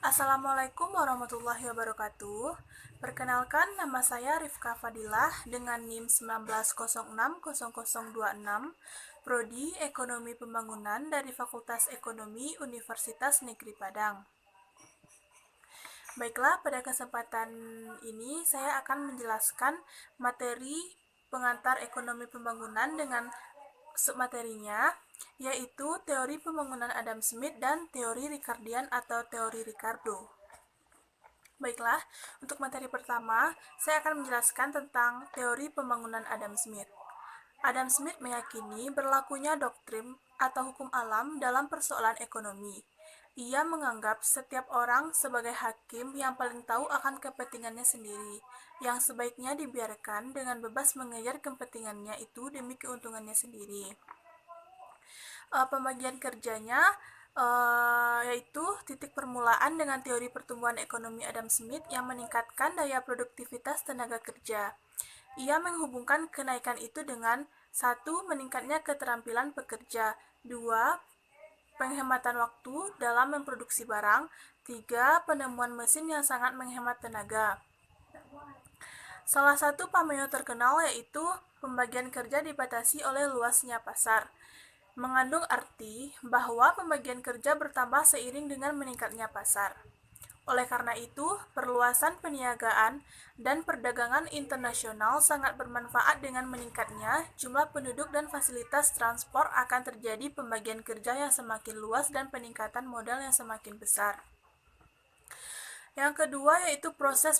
Assalamualaikum warahmatullahi wabarakatuh. Perkenalkan, nama saya Rifka Fadilah dengan NIM 19060026, Prodi Ekonomi Pembangunan dari Fakultas Ekonomi Universitas Negeri Padang. Baiklah, pada kesempatan ini saya akan menjelaskan materi pengantar ekonomi pembangunan dengan submaterinya, yaitu teori pembangunan Adam Smith dan teori Ricardian atau teori Ricardo. Baiklah, untuk materi pertama, saya akan menjelaskan tentang teori pembangunan Adam Smith. Adam Smith meyakini berlakunya doktrin atau hukum alam dalam persoalan ekonomi. Ia menganggap setiap orang sebagai hakim yang paling tahu akan kepentingannya sendiri, yang sebaiknya dibiarkan dengan bebas mengejar kepentingannya itu demi keuntungannya sendiri. Pembagian kerjanya yaitu titik permulaan dengan teori pertumbuhan ekonomi Adam Smith yang meningkatkan daya produktivitas tenaga kerja. Ia menghubungkan kenaikan itu dengan 1. Meningkatnya keterampilan pekerja, 2. Penghematan waktu dalam memproduksi barang, 3. Penemuan mesin yang sangat menghemat tenaga. Salah satu pameo terkenal yaitu pembagian kerja dibatasi oleh luasnya pasar, mengandung arti bahwa pembagian kerja bertambah seiring dengan meningkatnya pasar. Oleh karena itu, perluasan peniagaan dan perdagangan internasional sangat bermanfaat. Dengan meningkatnya jumlah penduduk dan fasilitas transport akan terjadi pembagian kerja yang semakin luas dan peningkatan modal yang semakin besar. Yang kedua yaitu proses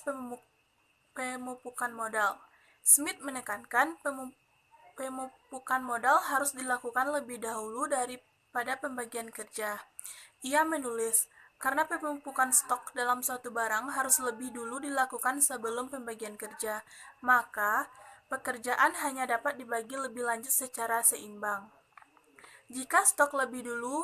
pemupukan modal. Smith menekankan pemupukan modal harus dilakukan lebih dahulu daripada pembagian kerja. Ia menulis, karena pemupukan stok dalam suatu barang harus lebih dulu dilakukan sebelum pembagian kerja, maka pekerjaan hanya dapat dibagi lebih lanjut secara seimbang. Jika stok lebih dulu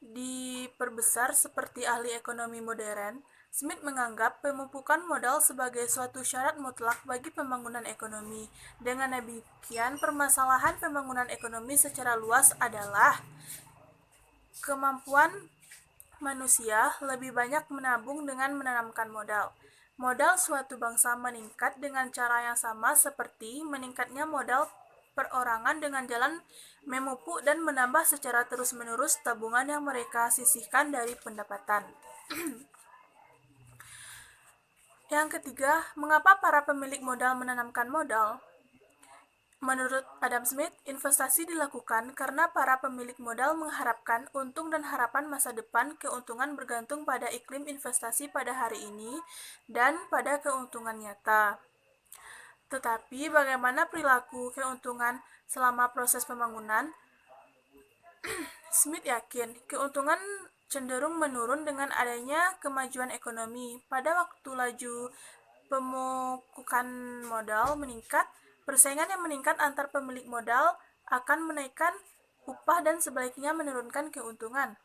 diperbesar seperti ahli ekonomi modern, Smith menganggap pemupukan modal sebagai suatu syarat mutlak bagi pembangunan ekonomi. Dengan demikian, permasalahan pembangunan ekonomi secara luas adalah kemampuan manusia lebih banyak menabung dengan menanamkan modal. Modal suatu bangsa meningkat dengan cara yang sama seperti meningkatnya modal perorangan dengan jalan memupuk dan menambah secara terus-menerus tabungan yang mereka sisihkan dari pendapatan. Yang ketiga, mengapa para pemilik modal menanamkan modal? Menurut Adam Smith, investasi dilakukan karena para pemilik modal mengharapkan untung dan harapan masa depan. Keuntungan bergantung pada iklim investasi pada hari ini dan pada keuntungan nyata. Tetapi bagaimana perilaku keuntungan selama proses pembangunan? Smith yakin keuntungan cenderung menurun dengan adanya kemajuan ekonomi. Pada waktu laju pemupukan modal meningkat, persaingan yang meningkat antar pemilik modal akan menaikkan upah dan sebaliknya menurunkan keuntungan.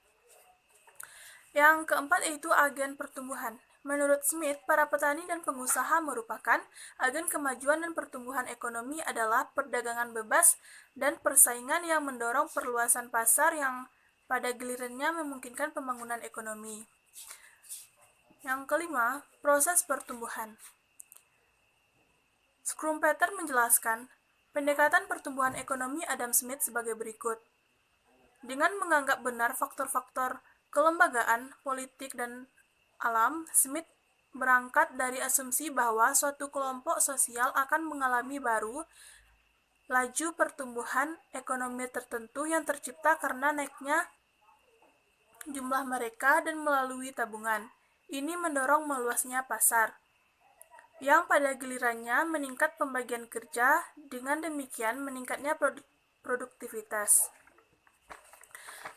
Yang keempat yaitu agen pertumbuhan. Menurut Smith, para petani dan pengusaha merupakan agen kemajuan dan pertumbuhan ekonomi adalah perdagangan bebas dan persaingan yang mendorong perluasan pasar yang pada gilirannya memungkinkan pembangunan ekonomi. Yang kelima, proses pertumbuhan. Schumpeter menjelaskan pendekatan pertumbuhan ekonomi Adam Smith sebagai berikut. Dengan menganggap benar faktor-faktor kelembagaan, politik, dan alam, Smith berangkat dari asumsi bahwa suatu kelompok sosial akan mengalami baru laju pertumbuhan ekonomi tertentu yang tercipta karena naiknya jumlah mereka dan melalui tabungan. Ini mendorong meluasnya pasar, yang pada gilirannya meningkat pembagian kerja, dengan demikian meningkatnya produktivitas.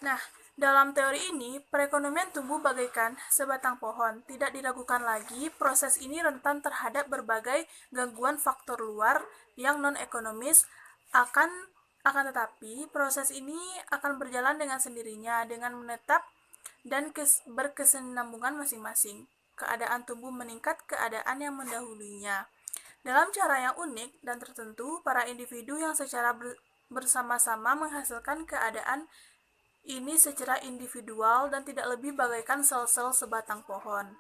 Nah, dalam teori ini, perekonomian tumbuh bagaikan sebatang pohon. Tidak diragukan lagi, proses ini rentan terhadap berbagai gangguan faktor luar yang non-ekonomis. Akan tetapi, proses ini akan berjalan dengan sendirinya, dengan menetap dan berkesinambungan masing-masing. Keadaan tumbuh meningkat keadaan yang mendahulunya. Dalam cara yang unik dan tertentu, para individu yang secara bersama-sama menghasilkan keadaan ini secara individual dan tidak lebih bagaikan sel-sel sebatang pohon.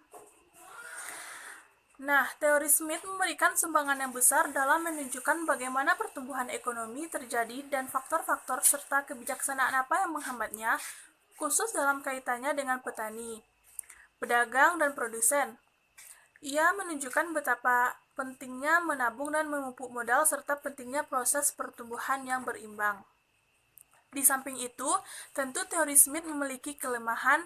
Nah, teori Smith memberikan sumbangan yang besar dalam menunjukkan bagaimana pertumbuhan ekonomi terjadi dan faktor-faktor serta kebijaksanaan apa yang menghambatnya, khusus dalam kaitannya dengan petani, pedagang, dan produsen. Ia menunjukkan betapa pentingnya menabung dan memupuk modal serta pentingnya proses pertumbuhan yang berimbang. Di samping itu, tentu teori Smith memiliki kelemahan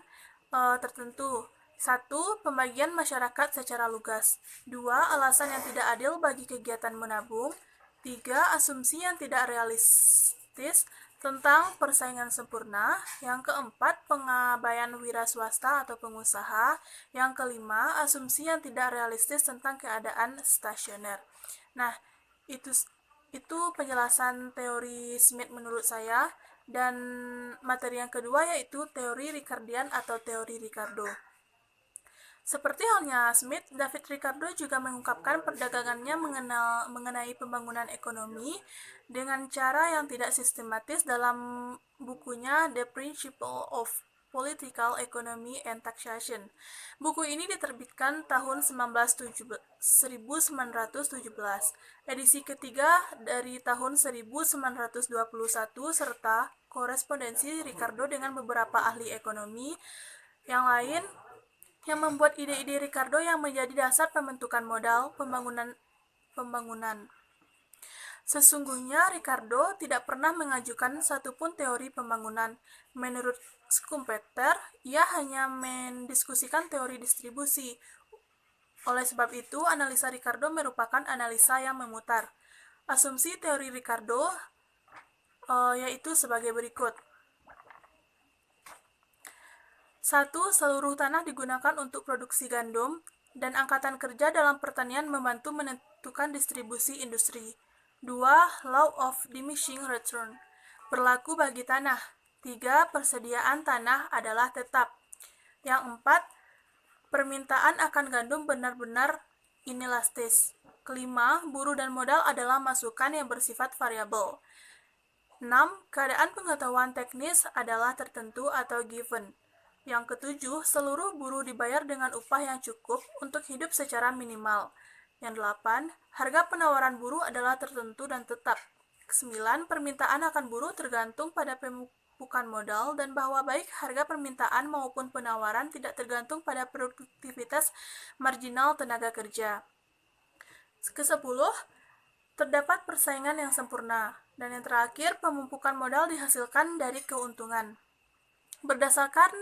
tertentu. 1. Pembagian masyarakat secara lugas. 2. Alasan yang tidak adil bagi kegiatan menabung. 3. Asumsi yang tidak realistis tentang persaingan sempurna. Yang keempat, pengabaian wira swasta atau pengusaha. Yang kelima, asumsi yang tidak realistis tentang keadaan stasioner. Nah, itu penjelasan teori Smith menurut saya. Dan materi yang kedua yaitu teori Ricardian atau teori Ricardo. Seperti halnya Smith, David Ricardo juga mengungkapkan perdagangannya mengenai pembangunan ekonomi dengan cara yang tidak sistematis dalam bukunya The Principle of Political Economy and Taxation. Buku ini diterbitkan tahun 1917, edisi ketiga dari tahun 1921 serta korespondensi Ricardo dengan beberapa ahli ekonomi yang lain yang membuat ide-ide Ricardo yang menjadi dasar pembentukan modal pembangunan. Sesungguhnya Ricardo tidak pernah mengajukan satupun teori pembangunan. Menurut Schumpeter, ia hanya mendiskusikan teori distribusi. Oleh sebab itu, analisa Ricardo merupakan analisa yang memutar. Asumsi teori Ricardo yaitu sebagai berikut. 1. Seluruh tanah digunakan untuk produksi gandum, dan angkatan kerja dalam pertanian membantu menentukan distribusi industri. 2. Law of diminishing return berlaku bagi tanah. 3. Persediaan tanah adalah tetap. Yang 4. Permintaan akan gandum benar-benar inelastis. Kelima, buruh dan modal adalah masukan yang bersifat variabel. 6. Keadaan pengetahuan teknis adalah tertentu atau given. Yang ketujuh, seluruh buruh dibayar dengan upah yang cukup untuk hidup secara minimal. Yang 8, harga penawaran buruh adalah tertentu dan tetap. 9, permintaan akan buruh tergantung pada pemupukan modal dan bahwa baik harga permintaan maupun penawaran tidak tergantung pada produktivitas marginal tenaga kerja. Ke-10, terdapat persaingan yang sempurna. Dan yang terakhir, pemupukan modal dihasilkan dari keuntungan. Berdasarkan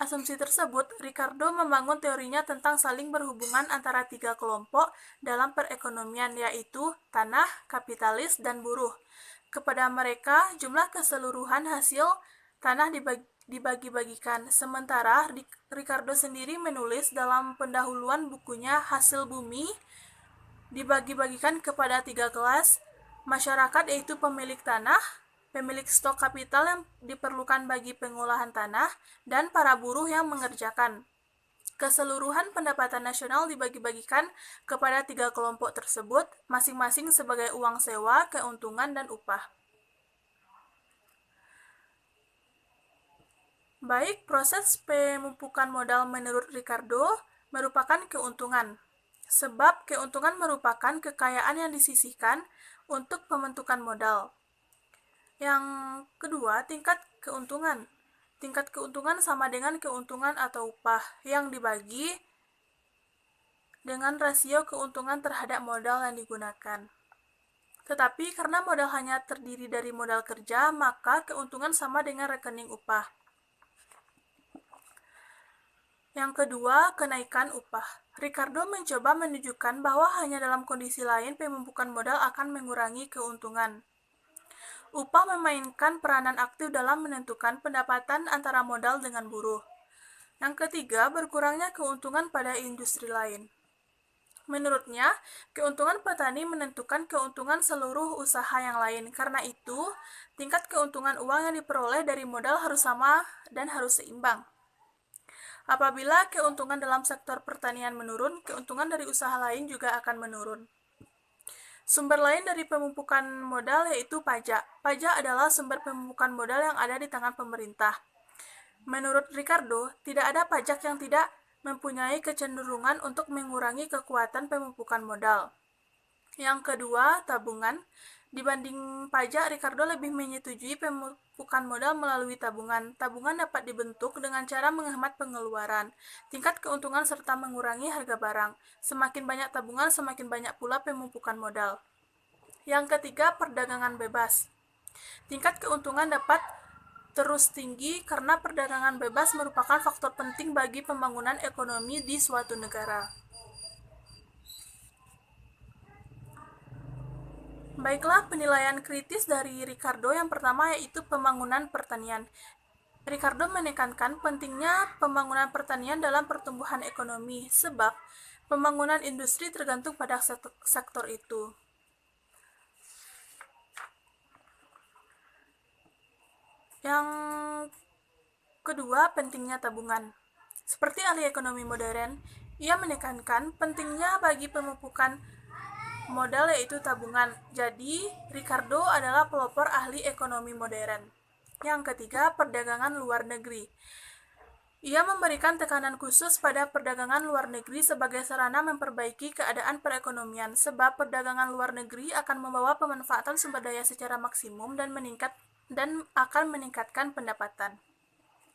asumsi tersebut, Ricardo membangun teorinya tentang saling berhubungan antara tiga kelompok dalam perekonomian, yaitu tanah, kapitalis, dan buruh. Kepada mereka, jumlah keseluruhan hasil tanah dibagi-bagikan. Sementara Ricardo sendiri menulis dalam pendahuluan bukunya Hasil Bumi, dibagi-bagikan kepada tiga kelas, masyarakat yaitu pemilik tanah, pemilik stok kapital yang diperlukan bagi pengolahan tanah, dan para buruh yang mengerjakan. Keseluruhan pendapatan nasional dibagi-bagikan kepada tiga kelompok tersebut, masing-masing sebagai uang sewa, keuntungan, dan upah. Baik, proses pemupukan modal menurut Ricardo merupakan keuntungan, sebab keuntungan merupakan kekayaan yang disisihkan untuk pembentukan modal. Yang kedua, tingkat keuntungan. Tingkat keuntungan sama dengan keuntungan atau upah yang dibagi dengan rasio keuntungan terhadap modal yang digunakan. Tetapi karena modal hanya terdiri dari modal kerja, maka keuntungan sama dengan rekening upah. Yang kedua, kenaikan upah. Ricardo mencoba menunjukkan bahwa hanya dalam kondisi lain pemupukan modal akan mengurangi keuntungan. Upah memainkan peranan aktif dalam menentukan pendapatan antara modal dengan buruh. Yang ketiga, berkurangnya keuntungan pada industri lain. Menurutnya, keuntungan petani menentukan keuntungan seluruh usaha yang lain. Karena itu, tingkat keuntungan uang yang diperoleh dari modal harus sama dan harus seimbang. Apabila keuntungan dalam sektor pertanian menurun, keuntungan dari usaha lain juga akan menurun. Sumber lain dari pemupukan modal yaitu pajak. Pajak adalah sumber pemupukan modal yang ada di tangan pemerintah. Menurut Ricardo, tidak ada pajak yang tidak mempunyai kecenderungan untuk mengurangi kekuatan pemumpukan modal. Yang kedua, tabungan. Dibanding pajak, Ricardo lebih menyetujui pemumpukan modal melalui tabungan. Tabungan dapat dibentuk dengan cara menghemat pengeluaran, tingkat keuntungan serta mengurangi harga barang. Semakin banyak tabungan, semakin banyak pula pemumpukan modal. Yang ketiga, perdagangan bebas. Tingkat keuntungan dapat terus tinggi karena perdagangan bebas merupakan faktor penting bagi pembangunan ekonomi di suatu negara. Baiklah, penilaian kritis dari Ricardo yang pertama yaitu pembangunan pertanian. Ricardo menekankan pentingnya pembangunan pertanian dalam pertumbuhan ekonomi, sebab pembangunan industri tergantung pada sektor itu. Yang kedua, pentingnya tabungan. Seperti ahli ekonomi modern, ia menekankan pentingnya bagi pemupukan modal yaitu tabungan. Jadi, Ricardo adalah pelopor ahli ekonomi modern. Yang ketiga, perdagangan luar negeri. Ia memberikan tekanan khusus pada perdagangan luar negeri sebagai sarana memperbaiki keadaan perekonomian, sebab perdagangan luar negeri akan membawa pemanfaatan sumber daya secara maksimum dan akan meningkatkan pendapatan.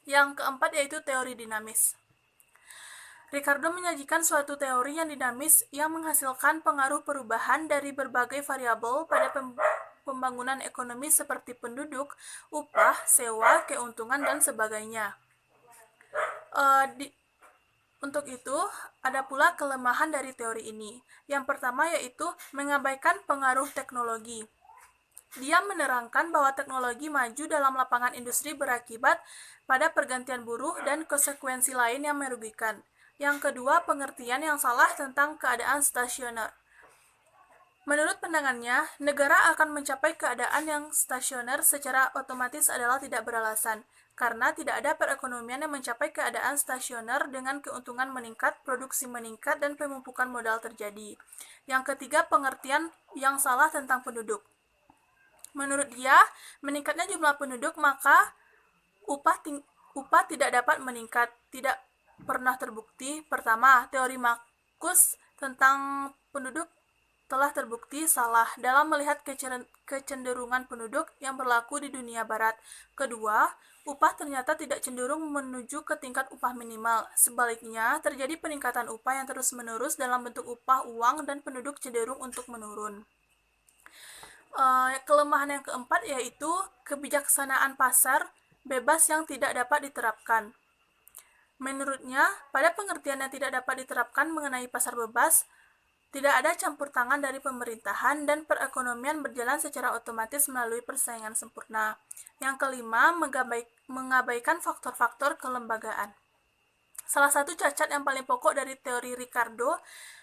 Yang keempat yaitu teori dinamis. Ricardo menyajikan suatu teori yang dinamis yang menghasilkan pengaruh perubahan dari berbagai variabel pada pembangunan ekonomi seperti penduduk, upah, sewa, keuntungan, dan sebagainya. Untuk itu, ada pula kelemahan dari teori ini. Yang pertama yaitu mengabaikan pengaruh teknologi. Dia menerangkan bahwa teknologi maju dalam lapangan industri berakibat pada pergantian buruh dan konsekuensi lain yang merugikan. Yang kedua, pengertian yang salah tentang keadaan stasioner. Menurut pandangannya, negara akan mencapai keadaan yang stasioner secara otomatis adalah tidak beralasan, karena tidak ada perekonomian yang mencapai keadaan stasioner dengan keuntungan meningkat, produksi meningkat, dan pemumpukan modal terjadi. Yang ketiga, pengertian yang salah tentang penduduk. Menurut dia, meningkatnya jumlah penduduk, maka upah tidak dapat meningkat, tidak pernah terbukti. Pertama, teori Marcus tentang penduduk telah terbukti salah dalam melihat kecenderungan penduduk yang berlaku di dunia barat. Kedua, upah ternyata tidak cenderung menuju ke tingkat upah minimal. Sebaliknya, terjadi peningkatan upah yang terus-menerus dalam bentuk upah uang dan penduduk cenderung untuk menurun. Kelemahan yang keempat yaitu kebijaksanaan pasar bebas yang tidak dapat diterapkan. Menurutnya, pada pengertian yang tidak dapat diterapkan mengenai pasar bebas, tidak ada campur tangan dari pemerintahan dan perekonomian berjalan secara otomatis melalui persaingan sempurna. Yang kelima, mengabaikan faktor-faktor kelembagaan. Salah satu cacat yang paling pokok dari teori Ricardo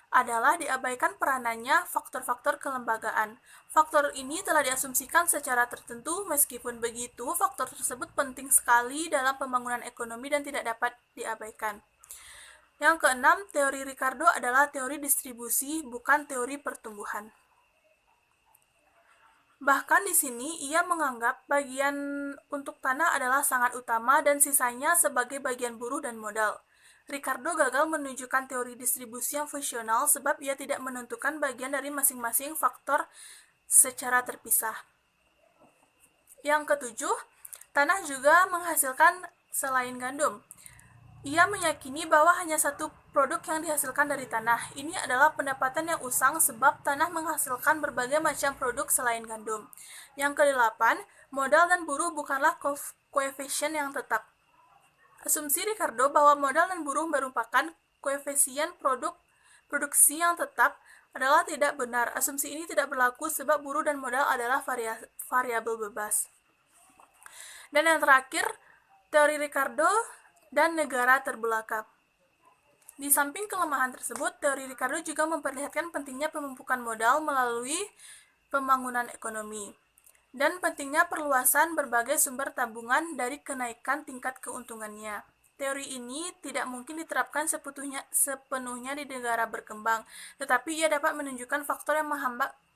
adalah diabaikan peranannya faktor-faktor kelembagaan. Faktor ini telah diasumsikan secara tertentu, meskipun begitu, faktor tersebut penting sekali dalam pembangunan ekonomi dan tidak dapat diabaikan. Yang keenam, teori Ricardo adalah teori distribusi, bukan teori pertumbuhan. Bahkan di sini, ia menganggap bagian untuk tanah adalah sangat utama dan sisanya sebagai bagian buruh dan modal. Ricardo gagal menunjukkan teori distribusi yang fungsional sebab ia tidak menentukan bagian dari masing-masing faktor secara terpisah. Yang ketujuh, tanah juga menghasilkan selain gandum. Ia meyakini bahwa hanya satu produk yang dihasilkan dari tanah. Ini adalah pendapatan yang usang sebab tanah menghasilkan berbagai macam produk selain gandum. Yang kedelapan, modal dan buruh bukanlah koefisien yang tetap. Asumsi Ricardo bahwa modal dan buruh merupakan koefisien produksi yang tetap adalah tidak benar. Asumsi ini tidak berlaku sebab buruh dan modal adalah variabel bebas. Dan yang terakhir, teori Ricardo dan negara terbelakang. Di samping kelemahan tersebut, teori Ricardo juga memperlihatkan pentingnya pemumpukan modal melalui pembangunan ekonomi dan pentingnya perluasan berbagai sumber tabungan dari kenaikan tingkat keuntungannya. Teori ini tidak mungkin diterapkan sepenuhnya di negara berkembang, tetapi ia dapat menunjukkan faktor yang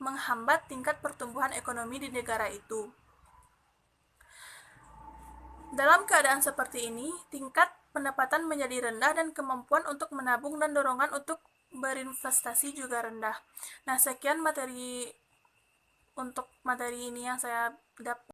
menghambat tingkat pertumbuhan ekonomi di negara itu. Dalam keadaan seperti ini, tingkat pendapatan menjadi rendah dan kemampuan untuk menabung dan dorongan untuk berinvestasi juga rendah. Nah, sekian materi ini yang saya dapat.